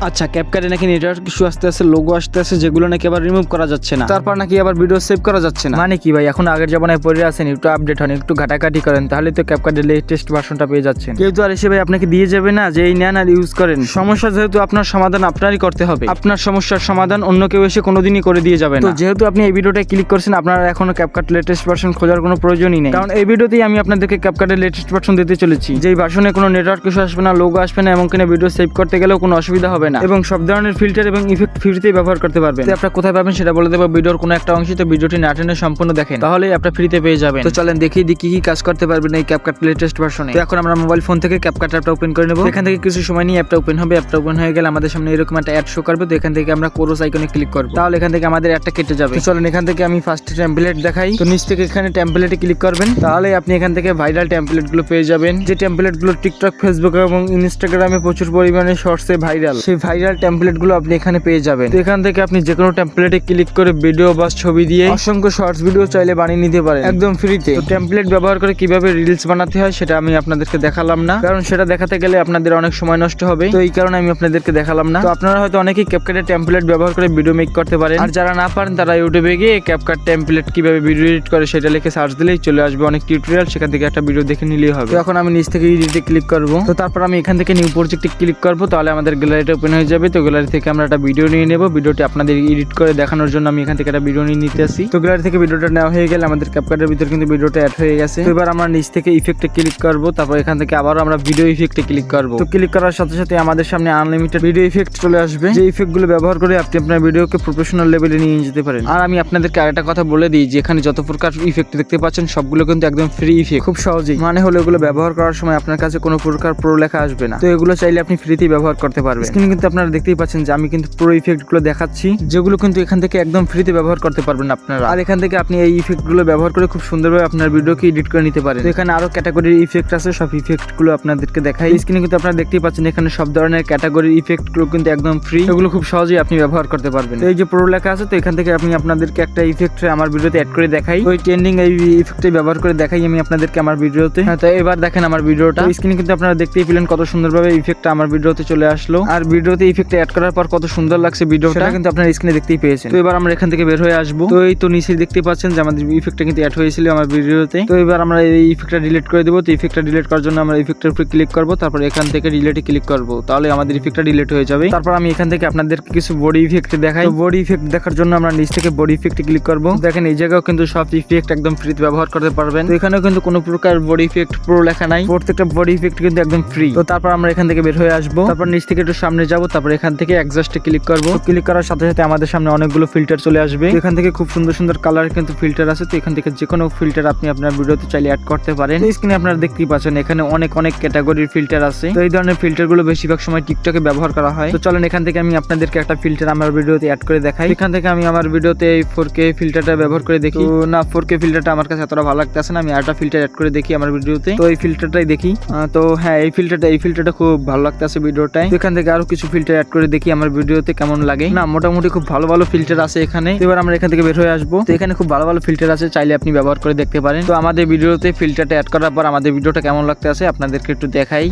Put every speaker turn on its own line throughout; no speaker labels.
আচ্ছা, ক্যাপকাটে নাকি network issue আসতে আসতে লোগো আসতে আসে যেগুলো নাকি আবার রিমুভ করা যাচ্ছে না, তারপর নাকি আবার ভিডিও সেভ করা যাচ্ছে না। মানে কি ভাই, এখন আগের জামানায় পড়ে আছেন, একটু আপডেট হন, একটু ঘাটাঘাটি করেন, তাহলে তো ক্যাপকাটের লেটেস্ট ভার্সনটা পেয়ে যাচ্ছেন। কেউ তো আর এসে ভাই আপনাকে দিয়ে যাবে না যে এই নেন আর ইউজ করেন। সমস্যা যেহেতু আপনার সমাধান আপনারই করতে হবে, আপনার সমস্যার সমাধান অন্য কেউ এসে কোনোদিনই করে দিয়ে যাবে না। তো যেহেতু আপনি এই ভিডিওটা ক্লিক করছেন, আপনার এখনো ক্যাপকাট লেটেস্ট ভার্সন খোঁজার কোনো প্রয়োজনই নেই, কারণ এই ভিডিওতেই আমি আপনাদেরকে ক্যাপকাটের লেটেস্ট ভার্সন দিতে চলেছি, যেই ভার্সনে কোনো নেটওয়ার্ক ইস্যু আসবে না, লোগো আসবে না, এবং কিনা ভিডিও সেভ করতে গেলেও কোনো অসুবিধা হবে না, এবং সব ধরনের ফিল্টার এবং ইফেক্ট ফ্রিতেই ব্যবহার করতে পারবেন। তো আপনারা কোথায় পাবেন সেটা বলে দেবো ভিডিওর কোনো একটা অংশে। তো ভিডিওটি না টেনে সম্পূর্ণ দেখেন, তাহলেই আপনারা ফ্রিতে পেয়ে যাবেন। তো চলেন দেখি কি কি কাজ করতে পারবেন এই ক্যাপকাট লেটেস্ট ভার্সনে। তো এখন আমরা মোবাইল ফোন থেকে ক্যাপকাট অ্যাপটা ওপেন করে নেব। এখান থেকে কিছু সময় নিয়ে অ্যাপটা ওপেন হবে। অ্যাপটা ওপেন হয়ে গেলে আমাদের সামনে এরকম একটা অ্যাড শো করবে। তো এখান থেকে আমরা কোরস আইকনে ক্লিক করব, তাহলে এখান থেকে আমাদের অ্যাডটা কেটে যাবে। তো চলেন এখান থেকে আমি ফার্স্ট টেমপ্লেট দেখাই। তো নিচ থেকে এখানে টেমপ্লেটে ক্লিক করবেন, তাহলে আপনি এখান থেকে ভাইরাল টেমপ্লেট গুলো পেয়ে যাবেন, যে টেমপ্লেট গুলো টিকটক, ফেসবুক এবং ইনস্টাগ্রামে প্রচুর পরিমাণে শর্টসে ভাইরাল। সেই ভাইরাল টেমপ্লেট গুলো আপনি এখানে পেয়ে যাবেন। তো এখান থেকে আপনি যে কোনো টেমপ্লেটে ক্লিক করে ভিডিও বা ছবি দিয়ে অসংখ্য শর্টস ভিডিও চাইলে বানিয়ে নিতে পারেন একদম ফ্রিতে। তো টেমপ্লেট ব্যবহার করে কিভাবে রিলস বানাতে হয় সেটা আমি আপনাদেরকে দেখালাম না, কারণ সেটা দেখাতে গেলে আপনাদের অনেক সময় নষ্ট হবে। তো এই কারণে আমি আপনাদেরকে দেখালাম না। তো আপনারা হয়তো অনেকেই ক্যাপকাটের টেমপ্লেট ব্যবহার করে ভিডিও মেক করতে পারেন, আর যারা না পারেন তারা ইউটিউবে গিয়ে ক্যাপকাট টেমপ্লেট কিভাবে ভিডিও এডিট করে সেটা লিখে সার্চ দিলেই চলে আসবে অনেক টিউটোরিয়াল, সেখান থেকে একটা ভিডিও দেখে নিলেই হবে। তো এখন আমি নিচ থেকে এডিটে ক্লিক করব। তো তারপর আমি এখান থেকে নিউ প্রজেক্টে ক্লিক করব, তাহলে আমাদের গ্যালারিটা ওপেন হয়ে যাবে। তো গ্যালারি থেকে আমরা একটা ভিডিও নিয়ে নেব। ভিডিওটি আপনাদের এডিট করে দেখানোর জন্য আমি এখান থেকে একটা ভিডিও নিয়ে নিতে আসি। তো গ্যালারি থেকে ভিডিওটা নেওয়া হয়ে গেলে আমাদের ক্যাপকাটের ভিতর কিন্তু ভিডিওটা অ্যাড হয়ে গেছে। তো এবার আমরা নিচ থেকে ইফেক্টে ক্লিক করব, তারপর এখান থেকে আবার আমরা ভিডিও ইফেক্টে ক্লিক করব। তো ক্লিক করার সাথে সাথে আমাদের সামনে আনলিমিটেড ভিডিও ইফেক্ট চলে আসবে, যে ইফেক্ট গুলো ব্যবহার করে আপনি আপনার ভিডিওকে প্রফেশনাল লেভেলে নিয়ে যেতে পারেন। আর আমি আপনাদেরকে আরেকটা কথা বলে দিই, যে এখানে যত প্রকার ইফেক্ট দেখতে পাচ্ছেন সবগুলো কিন্তু একদম ফ্রি ইফেক্ট, খুব সহজেই। মানে হলো এগুলো ব্যবহার করার সময় আপনার কাছে কোনো প্রকার প্রো লেখা আসবে না। তো এগুলো চাইলে আপনি ফ্রিতেই ব্যবহার করতে পারবেন। স্ক্রিনে কিন্তু আপনারা দেখতেই পাচ্ছেন যে আমি কিন্তু প্রো ইফেক্ট গুলো দেখাচ্ছি, যেগুলো কিন্তু এখান থেকে একদম ফ্রিতে ব্যবহার করতে পারবেন আপনারা। আর এখান থেকে আপনি এই ইফেক্ট গুলো ব্যবহার করে খুব সুন্দরভাবে আপনার ভিডিওকে এডিট করে নিতে পারেন। তো এখানে আরো ক্যাটাগরির ইফেক্ট আছে, সব ইফেক্ট গুলো আপনাদেরকে দেখাই। স্ক্রিনে কিন্তু আপনারা দেখতেই পাচ্ছেন এখানে সব ধরনের ক্যাটাগরির ইফেক্ট গুলো কিন্তু একদম ফ্রি, এগুলো খুব সহজেই আপনি ব্যবহার করতে পারবেন। তো এই যে প্রো লেখা আছে, তো এখান থেকে আমি আপনাদেরকে একটা ইফেক্ট আমার ভিডিওতে অ্যাড করে দেখাই। ওই ট্রেন্ডিং এই ইফেক্টে ব্যবহার করে দেখাই আমি আপনাদেরকে আমার ভিডিওতে। তো এবার দেখেন আমার ভিডিওটা। স্ক্রিনে কিন্তু আপনারা দেখতেই পেলেন কত সুন্দরভাবে ইফেক্টটা আমার ভিডিওতে চলে আসলো, আর ভিডিওতে ইফেক্ট অ্যাড করার পর কত সুন্দর লাগছে ভিডিওটা কিন্তু আপনারা স্ক্রিনে দেখতেই পেয়েছেন। তো এবার আমরা এখান থেকে বের হয়ে আসবো। তো এই তো নিচে দেখতে পাচ্ছেন যে আমাদের ইফেক্টটা কিন্তু অ্যাড হয়েছিল আমার ভিডিওতে। তো এবার আমরা এই ইফেক্টটা ডিলিট করে দেবো। তো ইফেক্টটা ডিলিট করার জন্য আমরা ইফেক্টের উপরে ক্লিক করবো, তারপর এখান থেকে ডিলিটে ক্লিক করবো, তাহলে আমাদের ইফেক্টটা ডিলিট হয়ে যাবে। তারপর আমি এখান থেকে আপনাদেরকে কিছু বডি ইফেক্ট দেখাই। তো বডি ইফেক্ট দেখার জন্য আমরা নিচ থেকে বডি ইফেক্টে ক্লিক করবো। দেখেন এই জায়গাও কিন্তু সব ইফেক্ট একদম ফ্রিতে ব্যবহার করতে পারবেন। তো এখানেও কিন্তু কোনো প্রকার বডি ইফেক্ট প্রো লেখা নাই, প্রত্যেকটা বডি ইফেক্ট কিন্তু একদম ফ্রি। তো তারপর আমরা এখান থেকে বের হয়ে আসবো, তারপর নিচ থেকে একটু সামনে যাবো, তারপর এখান থেকে অ্যাডজাস্টে ক্লিক করবো। ক্লিক করার সাথে সাথে আমাদের সামনে অনেকগুলো ফিল্টার চলে আসবে। এখান থেকে খুব সুন্দর সুন্দর কালার কিন্তু ফিল্টার আছে। তো এখান থেকে যে কোনো ফিল্টার আপনি আপনার ভিডিওতে চাইলে অ্যাড করতে পারেন। স্ক্রিনে আপনারা দেখতেই পাচ্ছেন এখানে অনেক ক্যাটাগরির ফিল্টার আছে। তো এই ধরনের ফিল্টার গুলো বেশিরভাগ সময় টিকটকে ব্যবহার করা হয়। তো চলেন এখান থেকে আমি আপনাদেরকে একটা ফিল্টার আমার ভিডিওতে অ্যাড করে দেখাই। এখান থেকে আমি আমার ভিডিওতে এই 4K ফিল্টারটা ব্যবহার করে দেখি। না, 4K ফিল্টারটা আমার কাছে এতটা ভালো লাগতেছে না, আমি আরেকটা ফিল্টার অ্যাড করে দেখি আমার ভিডিওতে। তো এই ফিল্টারটাই দেখি। তো হ্যাঁ, এই ফিল্টারটা খুব ভালো লাগতেছে ভিডিওটায়। এখান থেকে আরো কিছু ফিল্টার অ্যাড করে দেখি আমার ভিডিওতে কেমন লাগে। না, মোটামুটি খুব ভালো ফিল্টার আছে এখানে। এবার আমরা এখান থেকে বের হয়ে আসবো। তো এখানে খুব ভালো ফিল্টার আছে, চাইলে আপনি ব্যবহার করে দেখতে পারেন। তো আমাদের ভিডিওতে ফিল্টারটা অ্যাড করার পর আমাদের ভিডিওটা কেমন লাগতে আছে আপনাদেরকে একটু দেখাই।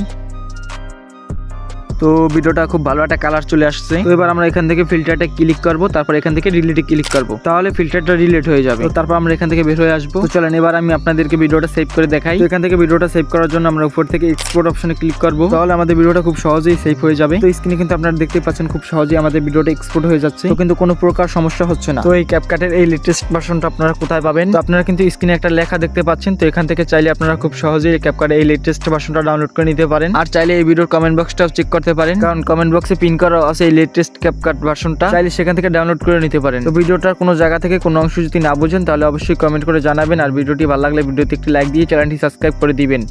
তো ভিডিওটা খুব ভালো একটা কালার চলে আসছে। তো এবার আমরা এখান থেকে ফিল্টারটা ক্লিক করব, তারপর এখান থেকে ডিলিটে ক্লিক করব, তাহলে ফিল্টারটা ডিলিট হয়ে যাবে। তো তারপর আমরা এখান থেকে বের হয়ে আসবো। তো চলেন এবার আমি আপনাদেরকে ভিডিওটা সেভ করে দেখাই। তো এখান থেকে ভিডিওটা সেভ করার জন্য আমরা উপর থেকে এক্সপোর্ট অপশনে ক্লিক করব, তাহলে আমাদের ভিডিওটা খুব সহজেই সেভ হয়ে যাবে। তো স্ক্রিনে কিন্তু আপনারা দেখতে পাচ্ছেন খুব সহজেই আমাদের ভিডিওটা এক্সপোর্ট হয়ে যাচ্ছে। তো কিন্তু কোনো প্রকার সমস্যা হচ্ছে না। তো এই ক্যাপকাটের এই লেটেস্ট ভার্সনটা আপনারা কোথায় পাবেন? তো আপনারা কিন্তু স্ক্রিনে একটা লেখা দেখতে পাচ্ছেন। তো এখান থেকে চাইলে আপনারা খুব সহজেই ক্যাপকাটের এই লেটেস্ট ভার্সনটা ডাউনলোড করে নিতে পারেন। আর চাইলে এই ভিডিওর কমেন্ট বক্সটাও চেক করতে পারেন, কারণ কমেন্ট বক্সে পিন করা আছে এই লেটেস্ট ক্যাপকাট ভার্সনটা, চাইলে সেখান থেকে ডাউনলোড করে নিতে পারেন। তো ভিডিওটার কোনো জায়গা থেকে কোনো অংশ যদি না বুঝেন তাহলে অবশ্যই কমেন্ট করে জানাবেন। আর ভিডিওটি ভালো লাগলে ভিডিওতে একটি লাইক দিয়ে চ্যানেলটি সাবস্ক্রাইব করে দিবেন।